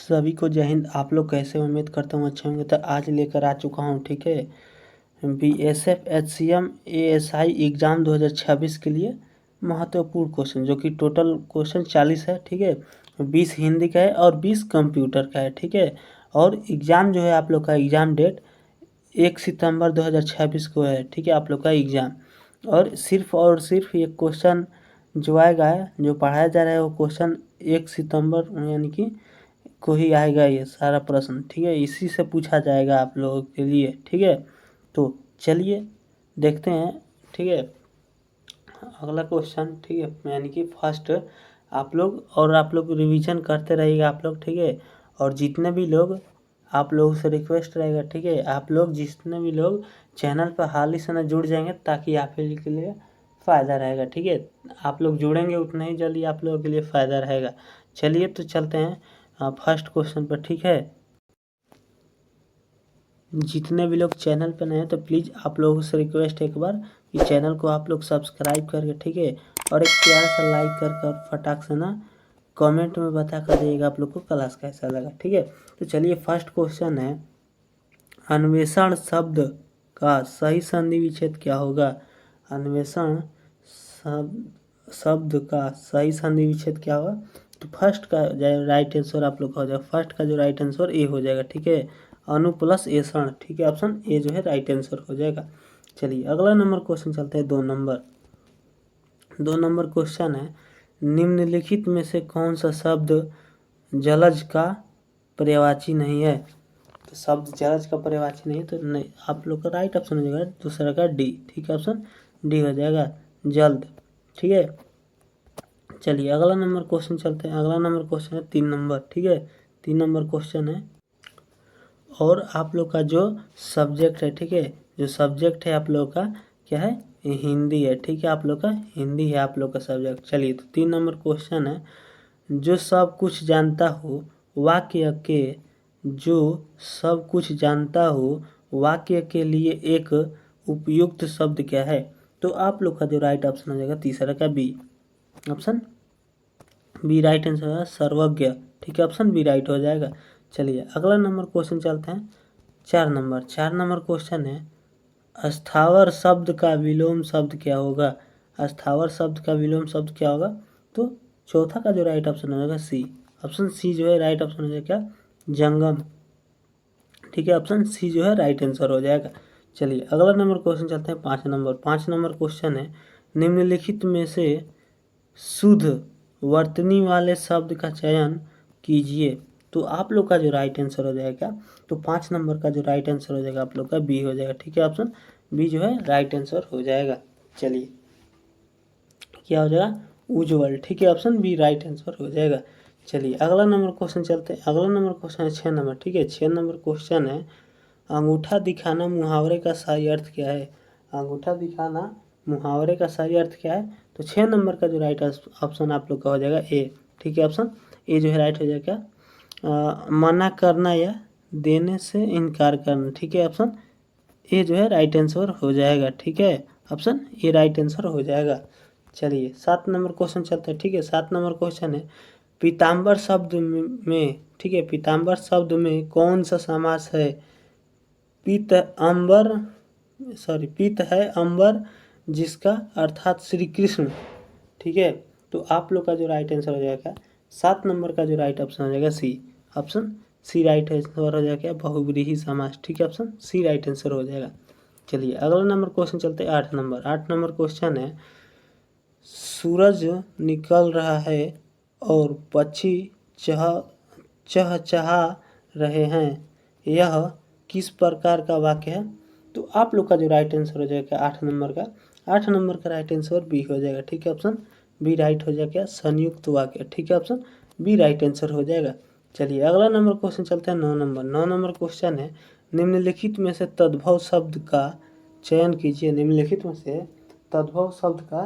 सभी को जय हिंद। आप लोग कैसे हो? उम्मीद करता हूँ अच्छे होंगे। तो आज लेकर आ चुका हूँ, ठीक है, BSF HCM ASI एग्ज़ाम 2026 के लिए महत्वपूर्ण क्वेश्चन, जो कि टोटल क्वेश्चन 40 है, ठीक है। 20 हिंदी का है और 20 कंप्यूटर का है, ठीक है। और एग्ज़ाम जो है आप लोग का एग्ज़ाम डेट 1 सितंबर 2026 को है, ठीक है, आप लोग का एग्ज़ाम। और सिर्फ ये क्वेश्चन जो आएगा, जो पढ़ाया जा रहा है, वो क्वेश्चन 1 सितंबर यानी कि को ही आएगा ये सारा प्रश्न, ठीक है। इसी से पूछा जाएगा आप लोगों के लिए, ठीक है। तो चलिए देखते हैं, ठीक है, अगला क्वेश्चन, ठीक है, यानी कि फर्स्ट आप लोग रिवीजन करते रहिएगा आप लोग, ठीक है। और जितने भी लोग, आप लोगों से रिक्वेस्ट रहेगा, ठीक है, आप लोग जितने भी लोग चैनल पर हाल ही से न जुड़ जाएंगे, ताकि आप लोग के लिए फ़ायदा रहेगा, ठीक है। आप लोग जुड़ेंगे उतना ही जल्दी आप लोगों के लिए फ़ायदा रहेगा। चलिए तो चलते हैं फर्स्ट क्वेश्चन पर, ठीक है। जितने भी लोग चैनल पर नए हैं तो प्लीज़ आप लोगों से रिक्वेस्ट है एक बार कि चैनल को आप लोग सब्सक्राइब करके, ठीक है, और एक प्यारा सा लाइक कर फटाक से ना कमेंट में बता कर दिएगा आप लोग को क्लास कैसा लगा, ठीक है। तो चलिए फर्स्ट क्वेश्चन है, अन्वेषण शब्द का सही संधि विच्छेद क्या होगा? अन्वेषण शब्द का सही संधि विच्छेद क्या होगा? तो फर्स्ट का राइट आंसर आप लोग का हो जाएगा, फर्स्ट का जो राइट आंसर ए हो जाएगा, ठीक है। अनु प्लस एषण, ठीक है, ऑप्शन ए जो है राइट आंसर हो जाएगा। चलिए अगला नंबर क्वेश्चन चलते हैं, 2 नंबर क्वेश्चन है, निम्नलिखित में से कौन सा शब्द जलज का पर्यायवाची नहीं है? तो शब्द जलज का पर्यायवाची नहीं, तो नहीं, आप लोग का राइट ऑप्शन हो जाएगा दूसरा का डी, ठीक है, ऑप्शन डी हो जाएगा, जल्द, ठीक है। चलिए अगला नंबर क्वेश्चन चलते हैं, अगला नंबर क्वेश्चन है 3 नंबर, ठीक है, 3 नंबर क्वेश्चन है, और आप लोग का जो सब्जेक्ट है, ठीक है, जो सब्जेक्ट है आप लोग का क्या है? हिंदी है, ठीक है, आप लोग का हिंदी है आप लोग का सब्जेक्ट। चलिए तो 3 नंबर क्वेश्चन है, जो सब कुछ जानता हो वाक्य के, जो सब कुछ जानता हो वाक्य के लिए एक उपयुक्त शब्द क्या है? तो आप लोग का जो राइट ऑप्शन हो जाएगा तीसरा का b, option b right answer है, सर्वज्ञ, ठीक है, ऑप्शन बी राइट हो जाएगा। चलिए अगला नंबर क्वेश्चन चलते हैं, 4 नंबर क्वेश्चन है, स्थावर शब्द का विलोम शब्द क्या होगा? स्थावर शब्द का विलोम शब्द क्या होगा? तो चौथा का जो राइट ऑप्शन हो जाएगा सी, ऑप्शन सी जो है राइट ऑप्शन हो जाएगा क्या? जंगम, ठीक है, ऑप्शन सी जो है राइट आंसर हो जाएगा। चलिए अगला नंबर क्वेश्चन चलते हैं, 5 नंबर क्वेश्चन है, निम्नलिखित में से शुद्ध वर्तनी वाले शब्द का चयन कीजिए। तो आप लोग का जो राइट आंसर हो जाएगा, तो 5 नंबर का जो राइट आंसर हो जाएगा आप लोग का बी हो जाएगा, ठीक है, ऑप्शन बी जो है राइट आंसर हो जाएगा। चलिए क्या हो जाएगा? उज्ज्वल, ठीक है, ऑप्शन बी राइट आंसर हो जाएगा। चलिए अगला नंबर क्वेश्चन चलते हैं, अगला नंबर क्वेश्चन है 6 नंबर, ठीक है, 6 नंबर क्वेश्चन है, अंगूठा दिखाना मुहावरे का सही अर्थ क्या है? अंगूठा दिखाना मुहावरे का सही अर्थ क्या है? तो 6 नंबर का जो राइट ऑप्शन आप लोग का हो जाएगा ए, ठीक है, ऑप्शन ए जो है राइट हो जाएगा, मना करना या देने से इनकार करना, ठीक है, ऑप्शन ए जो है राइट आंसर हो जाएगा, ठीक है, ऑप्शन ए राइट आंसर हो जाएगा। चलिए 7 नंबर क्वेश्चन चलते हैं, ठीक है, 7 नंबर क्वेश्चन है, पीताम्बर शब्द में, ठीक है, पीताम्बर शब्द में कौन सा समास है? पीत है अंबर जिसका अर्थात श्री कृष्ण, ठीक है। तो आप लोग का जो राइट आंसर हो जाएगा 7 नंबर का जो राइट ऑप्शन हो जाएगा सी, ऑप्शन सी राइट आंसर हो जाएगा, बहुव्रीहि समास, ठीक है, ऑप्शन सी राइट आंसर हो जाएगा। चलिए अगला नंबर क्वेश्चन चलते हैं 8 नंबर, 8 नंबर क्वेश्चन है, सूरज निकल रहा है और पक्षी चहचहा रहे हैं, यह किस प्रकार का वाक्य है? तो आप लोग का जो राइट आंसर हो जाएगा 8 नंबर का राइट आंसर बी हो जाएगा, ठीक है, ऑप्शन बी राइट हो जाएगा, संयुक्त वाक्य, ठीक है, ऑप्शन बी राइट आंसर हो जाएगा। चलिए अगला नंबर क्वेश्चन चलते हैं 9 नंबर, 9 नंबर क्वेश्चन है, निम्नलिखित में से तद्भव शब्द का चयन कीजिए, निम्नलिखित में से तद्भव शब्द का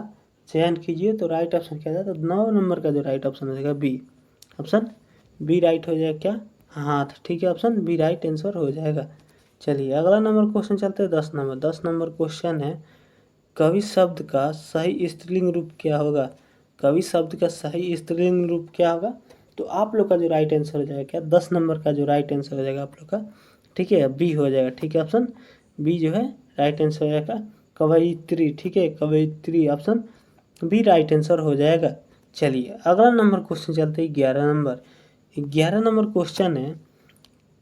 चयन कीजिए। तो राइट ऑप्शन क्या है? तो 9 नंबर का जो राइट ऑप्शन हो जाएगा बी, ऑप्शन बी राइट हो जाएगा क्या? हाथ, ठीक है, ऑप्शन बी राइट आंसर हो जाएगा। चलिए अगला नंबर क्वेश्चन चलते हैं 10 नंबर, 10 नंबर क्वेश्चन है, कवि शब्द का सही स्त्रीलिंग रूप क्या होगा? कवि शब्द का सही स्त्रीलिंग रूप क्या होगा? तो आप लोग का जो राइट आंसर हो जाएगा क्या, 10 नंबर का जो राइट आंसर हो जाएगा आप लोग का, ठीक है, बी हो जाएगा। ठीक है, ऑप्शन बी जो है राइट आंसर हो जाएगा, कवयित्री। ठीक है, कवयित्री ऑप्शन बी राइट आंसर हो जाएगा। चलिए अगला नंबर क्वेश्चन चलते हैं 11 नंबर। 11 नंबर क्वेश्चन है,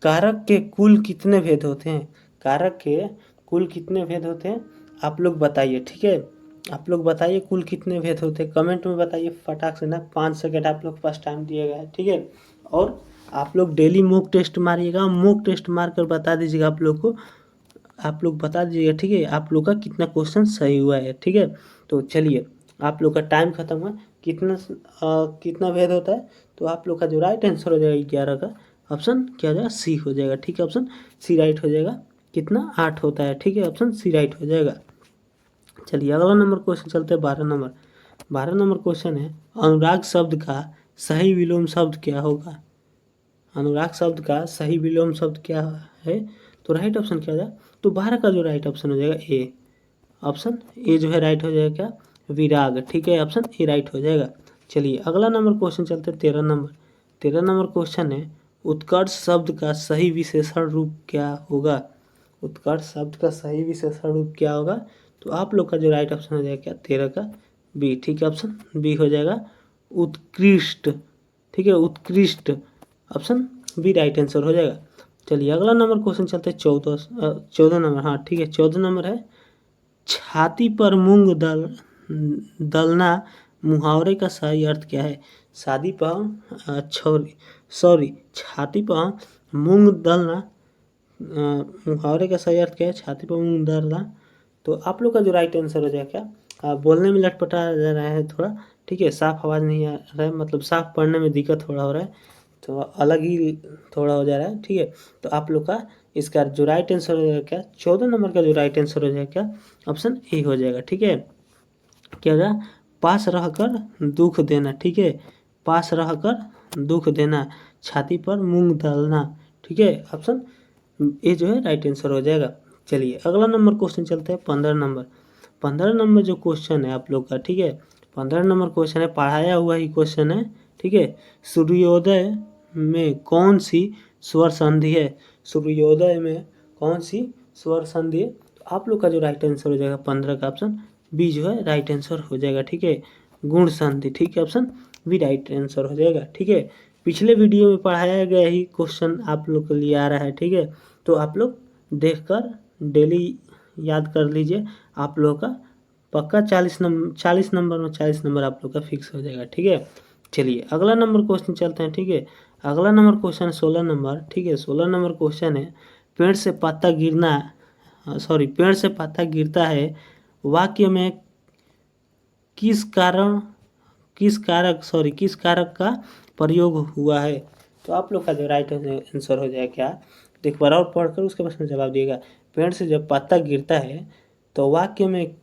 कारक के कुल कितने भेद होते हैं? कारक के कुल कितने भेद होते हैं आप लोग बताइए। ठीक है, आप लोग बताइए कुल कितने भेद होते हैं, कमेंट में बताइए फटाक से ना। 5 सेकंड आप लोग के पास टाइम दिया गया है। ठीक है, और आप लोग डेली मॉक टेस्ट मारिएगा, मॉक टेस्ट मार कर बता दीजिएगा आप लोग को, आप लोग बता दीजिएगा। ठीक है, आप लोग का कितना क्वेश्चन सही हुआ है। ठीक है, तो चलिए आप लोग का टाइम खत्म हुआ। कितना भेद होता है, तो आप लोग का जो राइट आंसर हो जाएगा 11 का, ऑप्शन क्या हो जाएगा, सी हो जाएगा। ठीक है, ऑप्शन सी राइट हो जाएगा। कितना 8 होता है। ठीक है, ऑप्शन सी राइट हो जाएगा। चलिए अगला नंबर क्वेश्चन चलते हैं 12 नंबर। 12 नंबर क्वेश्चन है, अनुराग शब्द का सही विलोम शब्द क्या होगा? अनुराग शब्द का सही विलोम शब्द क्या है? तो राइट ऑप्शन क्या हो जाएगा, तो 12 का जो राइट ऑप्शन हो जाएगा ए, ऑप्शन ए जो है राइट हो जाएगा क्या, विराग। ठीक है, ऑप्शन ए राइट हो जाएगा। चलिए अगला नंबर क्वेश्चन चलते हैं 13 नंबर। 13 नंबर क्वेश्चन है, उत्कर्ष शब्द का सही विशेषण रूप क्या होगा? उत्कर्ष शब्द का सही विशेषण रूप क्या होगा? तो आप लोग का जो राइट ऑप्शन हो जाएगा क्या, 13 का बी। ठीक है, ऑप्शन बी हो जाएगा, उत्कृष्ट। ठीक है, उत्कृष्ट ऑप्शन बी राइट आंसर हो जाएगा। चलिए अगला नंबर क्वेश्चन चलते हैं 14 नंबर। हाँ ठीक है, 14 नंबर है, छाती पर मूंग दलना मुहावरे का सही अर्थ क्या है? शादी पर छाती पर मूंग दलना मुहावरे का सही अर्थ क्या है? छाती पर मूंग दलना। तो आप लोग का जो राइट आंसर हो जाएगा क्या, बोलने में लटपटा जा रहा है थोड़ा। ठीक है, साफ आवाज़ नहीं आ रहा है, मतलब साफ पढ़ने में दिक्कत थोड़ा हो रहा है, तो अलग ही थोड़ा हो जा रहा है। ठीक है, तो आप लोग का इसका जो राइट आंसर हो जाएगा क्या, 14 नंबर का जो राइट आंसर हो जाएगा क्या, ऑप्शन ए हो जाएगा। ठीक है, क्या होगा, पास रहकर दुख देना। ठीक है, पास रहकर दुख देना, छाती पर मूंग डालना। ठीक है, ऑप्शन ए जो है राइट आंसर हो जाएगा। चलिए अगला नंबर क्वेश्चन चलते हैं 15 नंबर। 15 नंबर जो क्वेश्चन है आप लोग का, ठीक है, 15 नंबर क्वेश्चन है, पढ़ाया हुआ ही क्वेश्चन है। ठीक है, सूर्योदय में कौन सी स्वर संधि है? सूर्योदय में कौन सी स्वर संधि है? तो आप लोग का जो राइट आंसर हो जाएगा 15 का ऑप्शन बी जो है राइट आंसर हो जाएगा। ठीक है, गुण संधि। ठीक है, ऑप्शन बी राइट आंसर हो जाएगा। ठीक है, पिछले वीडियो में पढ़ाया गया ही क्वेश्चन आप लोग के लिए आ रहा है। ठीक है, तो आप लोग देखकर डेली याद कर लीजिए, आप लोग का पक्का 40 नंबर में 40 नंबर आप लोग का फिक्स हो जाएगा। ठीक है, चलिए अगला नंबर क्वेश्चन चलते हैं। ठीक है, अगला नंबर क्वेश्चन है 16 नंबर। ठीक है, 16 नंबर क्वेश्चन है, पेड़ से पत्ता गिरता है, वाक्य में किस कारक का प्रयोग हुआ है? तो आप लोग का जो राइट आंसर हो जाएगा क्या, तो एक बार और पढ़कर उसके बाद में जवाब दिएगा। पेड़ से जब पत्ता गिरता है तो वाक्य में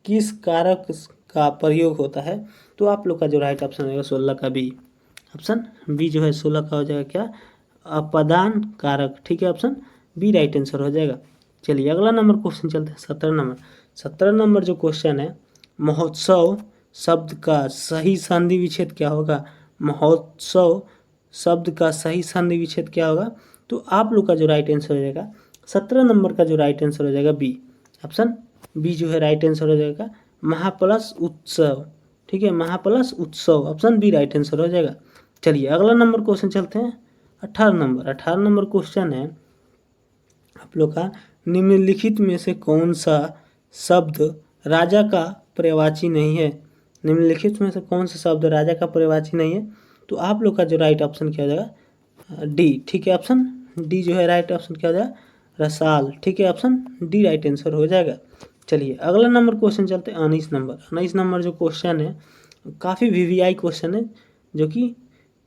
किस कारक का प्रयोग होता है? तो आप लोग का जो राइट ऑप्शन होगा 16 का बी, ऑप्शन बी जो है 16 का हो जाएगा क्या, अपदान कारक। ठीक है, ऑप्शन बी राइट आंसर हो जाएगा। चलिए अगला नंबर क्वेश्चन चलते हैं 17 नंबर। 17 नंबर जो क्वेश्चन है, महोत्सव शब्द का सही संधि विच्छेद क्या होगा? महोत्सव शब्द का सही संधि विच्छेद क्या होगा? तो आप लोग का जो राइट आंसर हो जाएगा 17 नंबर का जो राइट आंसर हो जाएगा बी, ऑप्शन बी जो है राइट आंसर हो जाएगा, महाप्लस उत्सव। ठीक है, महाप्लस उत्सव, ऑप्शन बी राइट आंसर हो जाएगा। चलिए अगला नंबर क्वेश्चन चलते हैं 18 नंबर। 18 नंबर क्वेश्चन है आप लोग का, निम्नलिखित में से कौन सा शब्द राजा का पर्यायवाची नहीं है? निम्नलिखित में से कौन सा शब्द राजा का पर्यायवाची नहीं है? तो आप लोग का जो राइट ऑप्शन क्या हो जाएगा, डी। ठीक है, ऑप्शन डी जो है राइट ऑप्शन क्या हो जाएगा, रसाल। ठीक है, ऑप्शन डी राइट आंसर हो जाएगा। चलिए अगला नंबर क्वेश्चन चलते हैं 19 नंबर। 19 नंबर जो क्वेश्चन है, काफ़ी वीवीआई क्वेश्चन है, जो कि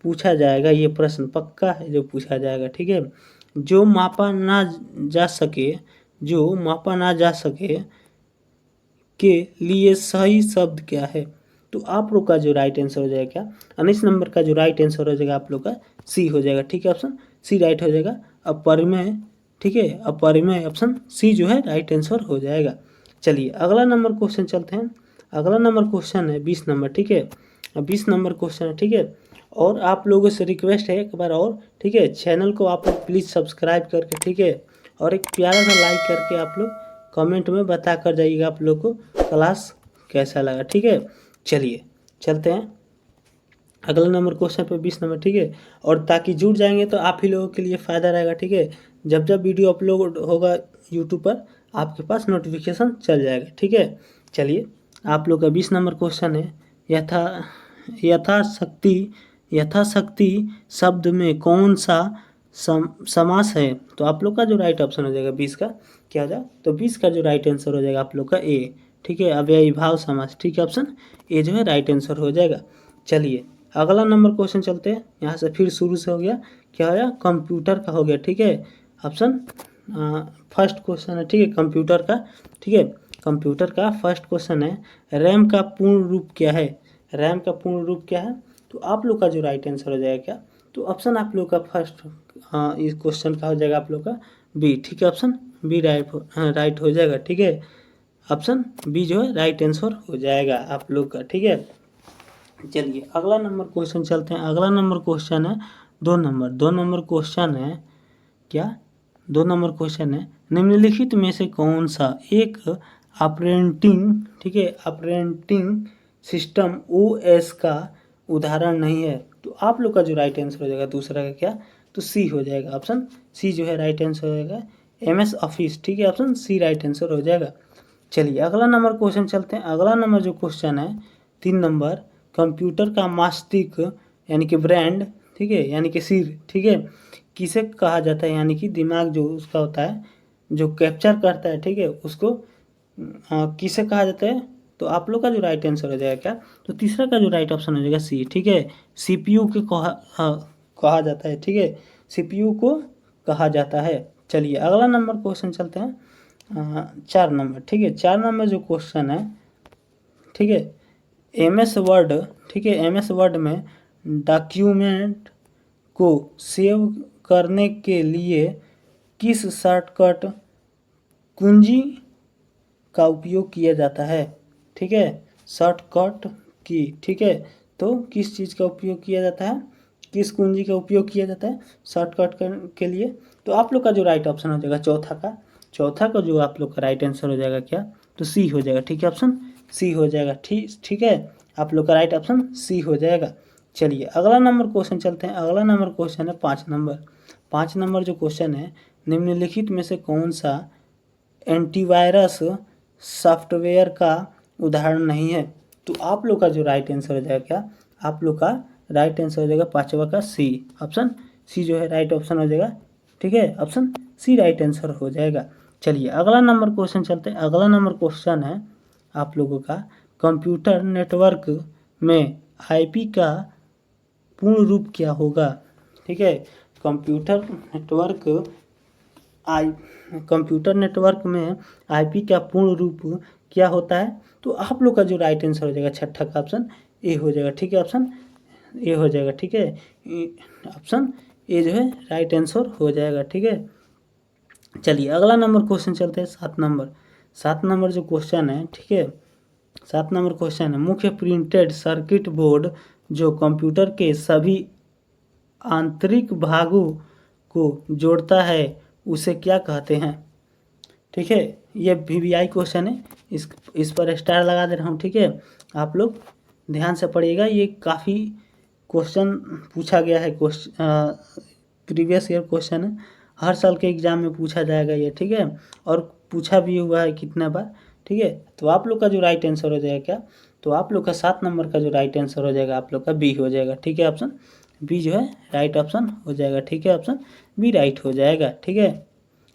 पूछा जाएगा, ये प्रश्न पक्का है जो पूछा जाएगा। ठीक है, जो मापा ना जा सके के लिए सही शब्द क्या है? तो आप लोग का जो राइट आंसर हो जाएगा क्या, 19 नंबर का जो राइट आंसर हो जाएगा आप लोग का सी हो जाएगा। ठीक है, ऑप्शन सी राइट हो जाएगा, अपरिमेय। ठीक है, अपरिमेय, ऑप्शन सी जो है राइट आंसर हो जाएगा। चलिए अगला नंबर क्वेश्चन चलते हैं। अगला नंबर क्वेश्चन है 20 नंबर। ठीक है, 20 नंबर क्वेश्चन है। ठीक है, और आप लोगों से रिक्वेस्ट है एक बार और, ठीक है, चैनल को आप लोग प्लीज़ सब्सक्राइब करके, ठीक है, और एक प्यारा सा लाइक करके आप लोग कमेंट में बता कर जाइएगा आप लोग को क्लास कैसा लगा, ठीक है। चलिए चलते हैं अगला नंबर क्वेश्चन पे 20 नंबर, ठीक है। और ताकि जुड़ जाएंगे तो आप ही लोगों के लिए फ़ायदा रहेगा, ठीक है। जब जब वीडियो अपलोड होगा यूट्यूब पर आपके पास नोटिफिकेशन चल जाएगा, ठीक है। चलिए आप लोग का 20 नंबर क्वेश्चन है, यथाशक्ति यथाशक्ति शब्द में कौन सा समास है। तो आप लोग का जो राइट ऑप्शन हो जाएगा 20 का क्या हो जाएगा, तो 20 का जो राइट आंसर हो जाएगा आप लोग का ए, ठीक है, अव्ययी भाव समास, ठीक है, ऑप्शन ए जो है राइट आंसर हो जाएगा। चलिए अगला नंबर क्वेश्चन चलते हैं, यहाँ से फिर शुरू से हो गया, क्या हो गया, कंप्यूटर का हो गया, ठीक है। ऑप्शन फर्स्ट क्वेश्चन है, ठीक है, कंप्यूटर का, ठीक है। कंप्यूटर का फर्स्ट क्वेश्चन है, रैम का पूर्ण रूप क्या है। रैम का पूर्ण रूप क्या है, तो आप लोग का जो राइट आंसर हो जाएगा क्या, तो ऑप्शन आप लोग का फर्स्ट इस क्वेश्चन का हो जाएगा आप लोग का बी, ठीक है, ऑप्शन बी राइट हो जाएगा, ठीक है। ऑप्शन बी जो है राइट आंसर हो जाएगा आप लोग का, ठीक है। चलिए अगला नंबर क्वेश्चन चलते हैं। अगला नंबर क्वेश्चन है 2 नंबर क्वेश्चन है क्या, 2 नंबर क्वेश्चन है, निम्नलिखित में से कौन सा एक ऑपरेटिंग, ठीक है, ऑपरेटिंग सिस्टम ओएस का उदाहरण नहीं है। तो आप लोग का जो राइट आंसर हो जाएगा दूसरा का क्या, तो सी हो जाएगा, ऑप्शन सी जो है राइट आंसर हो जाएगा, MS ऑफिस, ठीक है, ऑप्शन सी राइट आंसर हो जाएगा। चलिए अगला नंबर क्वेश्चन चलते हैं। अगला नंबर जो क्वेश्चन है 3 नंबर, कंप्यूटर का मस्तिष्क यानी कि ब्रेन, ठीक है, यानी कि सिर, ठीक है, किसे कहा जाता है, यानी कि दिमाग जो उसका होता है जो कैप्चर करता है, ठीक है, उसको किसे कहा जाता है। तो आप लोग का जो राइट आंसर हो जाएगा क्या, तो तीसरा का जो राइट ऑप्शन हो जाएगा सी, ठीक है, CPU के कहा जाता है, ठीक है, CPU को कहा जाता है। चलिए अगला नंबर क्वेश्चन चलते हैं 4 नंबर, ठीक है। 4 नंबर जो क्वेश्चन है, ठीक है, MS वर्ड, ठीक है, MS वर्ड में डॉक्यूमेंट को सेव करने के लिए किस शॉर्टकट कुंजी का उपयोग किया जाता है, ठीक है, शॉर्टकट की, ठीक है, तो किस चीज़ का उपयोग किया जाता है, किस कुंजी का उपयोग किया जाता है शॉर्टकट के लिए। तो आप लोग का जो राइट ऑप्शन हो जाएगा चौथा का जो आप लोग का राइट आंसर हो जाएगा क्या, तो सी हो जाएगा, ठीक है, ऑप्शन सी हो जाएगा, ठीक है, आप लोग का राइट ऑप्शन सी हो जाएगा। चलिए अगला नंबर क्वेश्चन चलते हैं। अगला नंबर क्वेश्चन है 5 नंबर। 5 नंबर जो क्वेश्चन है, निम्नलिखित में से कौन सा एंटीवायरस सॉफ्टवेयर का उदाहरण नहीं है। तो आप लोग का जो राइट आंसर हो जाएगा क्या, आप लोग का राइट आंसर हो जाएगा 5वां का सी, ऑप्शन सी जो है राइट ऑप्शन हो जाएगा, ठीक है, ऑप्शन सी राइट आंसर हो जाएगा। चलिए अगला नंबर क्वेश्चन चलते हैं। अगला नंबर क्वेश्चन है आप लोगों का, कंप्यूटर नेटवर्क में IP का पूर्ण रूप क्या होगा, ठीक है, कंप्यूटर नेटवर्क में IP का पूर्ण रूप क्या होता है। तो आप लोग का जो राइट आंसर हो जाएगा छठा का ऑप्शन ए हो जाएगा, ठीक है, ऑप्शन ए हो जाएगा, ठीक है, ऑप्शन ए जो है राइट आंसर हो जाएगा, ठीक है। चलिए अगला नंबर क्वेश्चन चलते हैं 7 नंबर। 7 नंबर जो क्वेश्चन है, ठीक है, 7 नंबर क्वेश्चन है, मुख्य प्रिंटेड सर्किट बोर्ड जो कंप्यूटर के सभी आंतरिक भागों को जोड़ता है उसे क्या कहते हैं, ठीक है। ये VVI क्वेश्चन है, इस पर स्टार लगा दे रहा हूँ, ठीक है, आप लोग ध्यान से पढ़िएगा। ये काफ़ी क्वेश्चन पूछा गया है, प्रीवियस ईयर क्वेश्चन है, हर साल के एग्ज़ाम में पूछा जाएगा ये, ठीक है, और पूछा भी हुआ है कितना बार, ठीक है। तो आप लोग का जो राइट आंसर हो जाएगा क्या, तो आप लोग का 7 नंबर का जो राइट आंसर हो जाएगा आप लोग का बी हो जाएगा, ठीक है, ऑप्शन बी जो है राइट ऑप्शन हो जाएगा, ठीक है, ऑप्शन बी राइट हो जाएगा, ठीक है,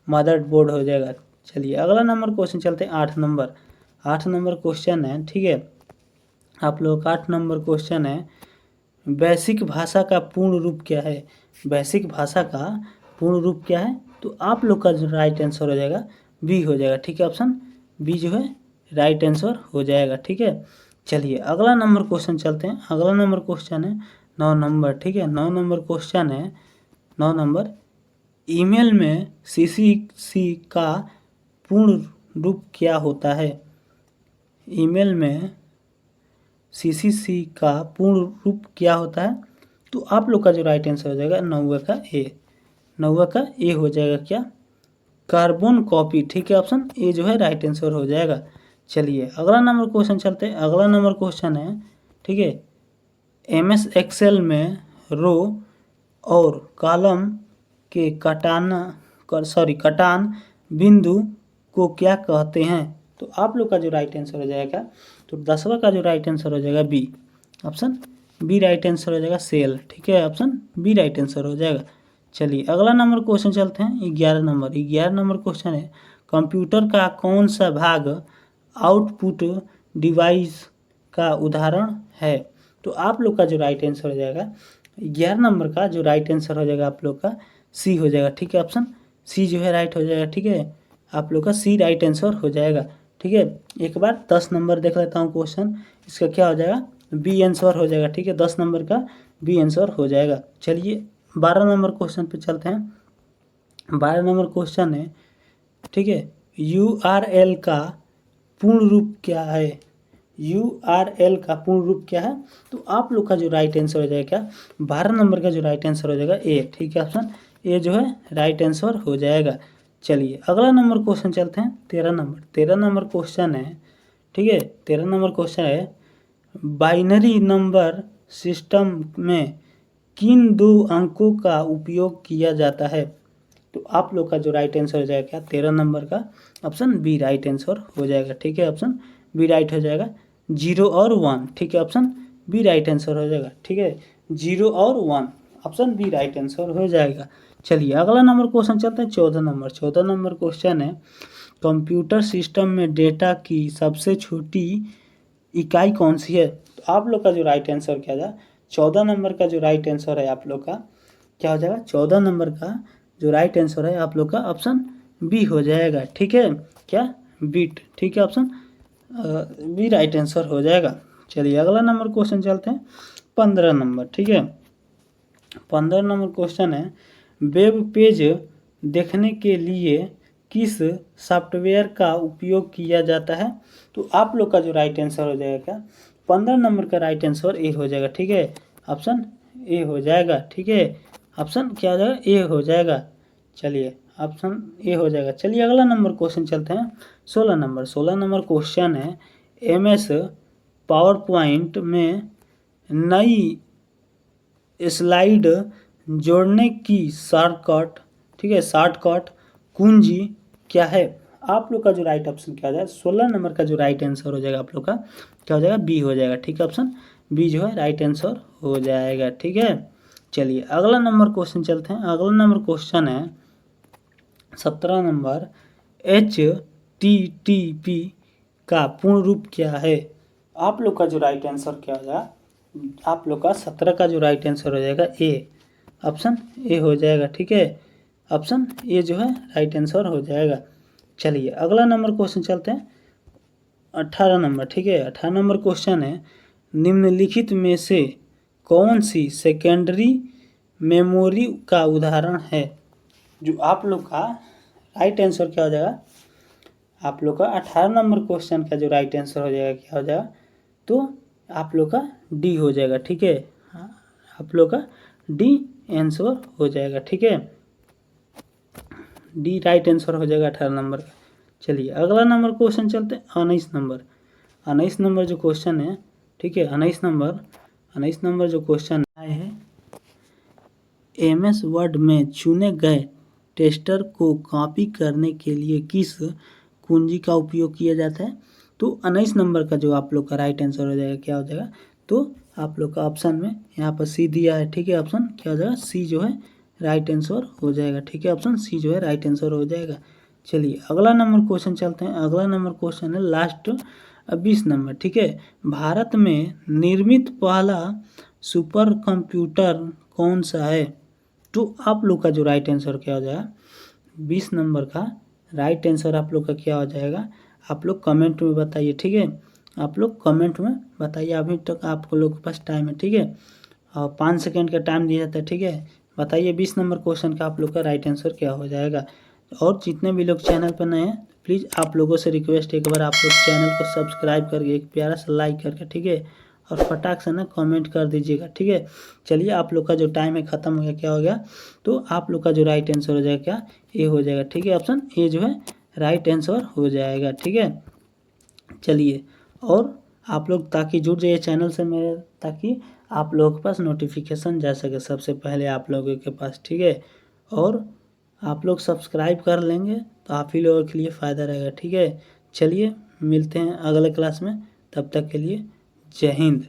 मदर बोर्ड हो जाएगा। चलिए अगला नंबर क्वेश्चन चलते हैं 8 नंबर। 8 नंबर क्वेश्चन है, ठीक है, आप लोग का 8 नंबर क्वेश्चन है, वैश्विक भाषा का पूर्ण रूप क्या है। वैश्विक भाषा का पूर्ण रूप क्या है, तो आप लोग का जो राइट आंसर हो जाएगा बी हो जाएगा, ठीक है, ऑप्शन बी जो है राइट आंसर हो जाएगा, ठीक है। चलिए अगला नंबर क्वेश्चन चलते हैं। अगला नंबर क्वेश्चन है 9 नंबर, ठीक है, 9 नंबर क्वेश्चन है, 9 नंबर, ईमेल में CC का पूर्ण रूप क्या होता है। ईमेल में CC का पूर्ण रूप क्या होता है, तो आप लोग का जो राइट आंसर हो जाएगा 9 का ए, 9 का ए हो जाएगा क्या, कार्बन कॉपी। ठीक है, ऑप्शन ए जो है राइट आंसर हो जाएगा। चलिए अगला नंबर क्वेश्चन चलते हैं। अगला नंबर क्वेश्चन है, ठीक है, MS एक्सेल में रो और कॉलम के कटान बिंदु को क्या कहते हैं। तो आप लोग का जो राइट आंसर हो जाएगा, तो 10वां का जो राइट आंसर हो जाएगा b, option b right answer हो जाएगा सेल। ठीक है, ऑप्शन बी राइट आंसर हो जाएगा। चलिए अगला नंबर क्वेश्चन चलते हैं। 11 नंबर क्वेश्चन है, कंप्यूटर का कौन सा भाग आउटपुट डिवाइस का उदाहरण है। तो आप लोग का जो राइट आंसर हो जाएगा 11 नंबर का जो राइट आंसर हो जाएगा आप लोग का सी हो जाएगा। ठीक है, ऑप्शन सी जो है राइट हो जाएगा। ठीक है, आप लोग का सी राइट आंसर हो जाएगा। ठीक है, एक बार 10 नंबर देख लेता हूँ क्वेश्चन, इसका क्या हो जाएगा, बी आंसर हो जाएगा। ठीक है, 10 नंबर का बी आंसर हो जाएगा। चलिए 12 नंबर क्वेश्चन पे चलते हैं। 12 नंबर क्वेश्चन है, ठीक है, URL का पूर्ण रूप क्या है। URL का पूर्ण रूप क्या है। तो आप लोग का जो राइट आंसर हो जाएगा क्या, 12 नंबर का जो राइट आंसर हो जाएगा ए। ठीक है, ऑप्शन ए जो है राइट आंसर हो जाएगा। चलिए अगला नंबर क्वेश्चन चलते हैं। 13 नंबर क्वेश्चन है, ठीक है, 13 नंबर क्वेश्चन है, बाइनरी नंबर सिस्टम में किन 2 अंकों का उपयोग किया जाता है। तो आप लोग का जो राइट आंसर हो जाएगा क्या, 13 नंबर का ऑप्शन बी राइट आंसर हो जाएगा। ठीक है, ऑप्शन बी राइट हो जाएगा, 0 और 1। ठीक है, ऑप्शन बी राइट आंसर हो जाएगा। ठीक है, 0 और 1 ऑप्शन बी राइट आंसर हो जाएगा। चलिए अगला नंबर क्वेश्चन चलते हैं। 14 नंबर क्वेश्चन है, कंप्यूटर सिस्टम में डेटा की सबसे छोटी इकाई कौन सी है। तो आप लोग का जो राइट आंसर क्या है, 14 नंबर का जो राइट आंसर है आप लोग का क्या हो जाएगा, 14 नंबर का जो राइट आंसर है आप लोग का ऑप्शन बी हो जाएगा। ठीक है, क्या, बीट। ठीक है, ऑप्शन बी राइट आंसर हो जाएगा। चलिए अगला नंबर क्वेश्चन चलते हैं। 15 नंबर, ठीक है, 15 नंबर क्वेश्चन है, वेब पेज देखने के लिए किस सॉफ्टवेयर का उपयोग किया जाता है। तो आप लोग का जो राइट आंसर हो जाएगा क्या, 15 नंबर का राइट आंसर ए हो जाएगा। ठीक है, ऑप्शन ए हो जाएगा। ठीक है, ऑप्शन क्या हो जाएगा, ए हो जाएगा। चलिए ऑप्शन ए हो जाएगा। चलिए अगला नंबर क्वेश्चन चलते हैं। 16 नंबर क्वेश्चन है, MS पावर पॉइंट में नई स्लाइड जोड़ने की शॉर्टकट, ठीक है, शॉर्टकट कुंजी क्या है। आप लोग का जो राइट ऑप्शन क्या हो जाएगा, 16 नंबर का जो राइट आंसर हो जाएगा आप लोग का क्या हो जाएगा, बी हो जाएगा। ठीक है, ऑप्शन बी जो है राइट आंसर हो जाएगा। ठीक है, चलिए अगला नंबर क्वेश्चन चलते हैं। अगला नंबर क्वेश्चन है 17 नंबर, HTTP का पूर्ण रूप क्या है। आप लोग का जो राइट आंसर क्या हो जाएगा, आप लोग का 17 का जो राइट आंसर हो जाएगा ए, ऑप्शन ए हो जाएगा। ठीक है, ऑप्शन ए जो है राइट आंसर हो जाएगा। चलिए अगला नंबर क्वेश्चन चलते हैं। 18 नंबर, ठीक है, 18 नंबर क्वेश्चन है, निम्नलिखित में से कौन सी सेकेंडरी मेमोरी का उदाहरण है। जो आप लोग का राइट आंसर क्या हो जाएगा, आप लोग का 18 नंबर क्वेश्चन का जो राइट आंसर हो जाएगा क्या हो जाएगा, तो आप लोग का डी हो जाएगा। ठीक है, आप लोग का डी आंसर हो जाएगा। ठीक है, डी राइट आंसर हो जाएगा 18 नंबर का। चलिए अगला नंबर क्वेश्चन चलते हैं। 19 नंबर जो क्वेश्चन है, ठीक है, 19 नंबर जो क्वेश्चन आए हैं, MS वर्ड में चुने गए टेक्स्ट को कॉपी करने के लिए किस कुंजी का उपयोग किया जाता है। तो 19 नंबर का जो आप लोग का राइट आंसर हो जाएगा क्या हो जाएगा, तो आप लोग का ऑप्शन में यहाँ पर सी दिया है। ठीक है, ऑप्शन क्या हो जाएगा, सी जो है राइट आंसर हो जाएगा। ठीक है, ऑप्शन सी जो है राइट आंसर हो जाएगा। चलिए अगला नंबर क्वेश्चन चलते हैं। अगला नंबर क्वेश्चन है लास्ट 20 नंबर, ठीक है, भारत में निर्मित पहला सुपर कंप्यूटर कौन सा है। तो आप लोग का जो राइट आंसर क्या हो जाएगा, 20 नंबर का राइट आंसर आप लोग का क्या हो जाएगा, आप लोग कमेंट में बताइए। ठीक है, आप लोग कमेंट में बताइए, अभी तक आप लोग के पास टाइम है। ठीक है, और 5 सेकेंड का टाइम दिया जाता है। ठीक है, बताइए 20 नंबर क्वेश्चन का आप लोग का राइट आंसर क्या हो जाएगा। और जितने भी लोग चैनल पर नए हैं, प्लीज़ आप लोगों से रिक्वेस्ट है, एक बार आप लोग चैनल को सब्सक्राइब करके एक प्यारा सा लाइक करके, ठीक है, और फटाक से ना कमेंट कर दीजिएगा, ठीक है। चलिए, आप लोग का जो टाइम है ख़त्म हो गया, क्या हो गया, तो आप लोग का जो राइट आंसर हो जाएगा क्या, ए हो जाएगा, ठीक है। ऑप्शन ए जो है राइट आंसर हो जाएगा, ठीक है। चलिए, और आप लोग ताकि जुड़ जाइए चैनल से मेरे, ताकि आप लोगों के पास नोटिफिकेशन जा सके सबसे पहले आप लोगों के पास, ठीक है। और आप लोग सब्सक्राइब कर लेंगे तो आप ही लोगों के लिए फ़ायदा रहेगा, ठीक है। चलिए, मिलते हैं अगले क्लास में, तब तक के लिए जय हिंद।